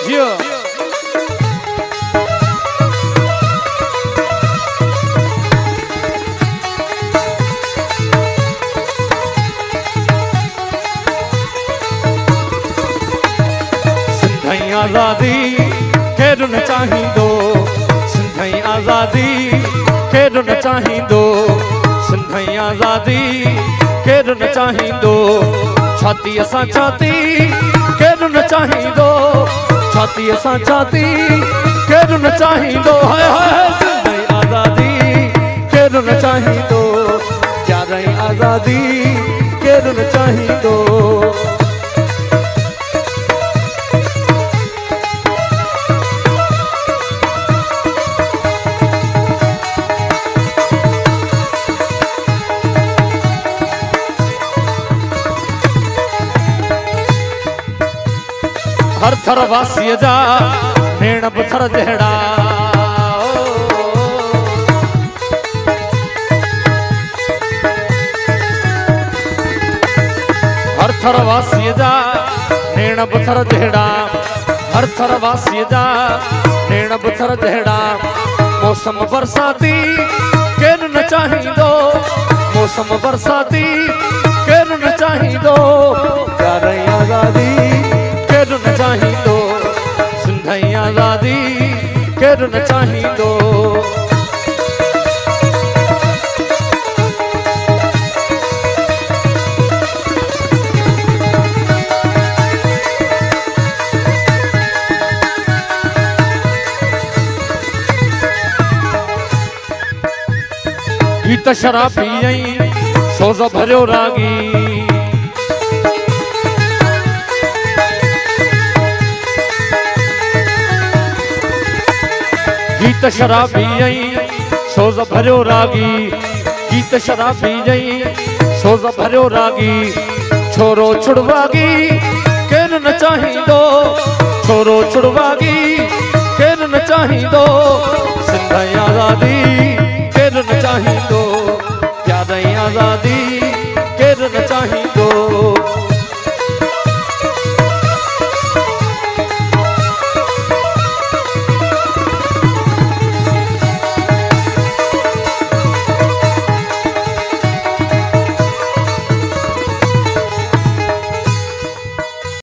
जियो सिंधई आजादी केरु न चाहींदो, सिंधई आजादी केरु न चाहींदो, सिंधई आजादी केरु न चाहींदो, छाती असां छाती केरु न चाहींदो, छाती असां छाती केरु न चाहींदो, हाय हाय सिंधई आजादी केरु न चाहींदो, प्यारई आजादी केरु न चाहींदो। हर थर वासीअ जा नेण पथर जहिड़ा, हर थर वासीअ जा नेण पथर जहिड़ा, हर थर वासीअ जा नेण पथर जहिड़ा, मौसम बरसाती केरु न चाहींदो, मौसम बरसाती केरु न चाहींदो, प्यारई आजादी केरु न चाहींदो, सिंधई आजादी केरु न चाहींदो। गीत शराबी ऐं सोज़ भरियो रागी, गीत शराबी ऐं सोज़ भरियो रागी, गीत शराबी ऐं सोज़ भरियो रागी, छोरो छुड़वागी केरु न चाहींदो, छोरो छुड़वागी केरु न चाहींदो, सिंधई आजादी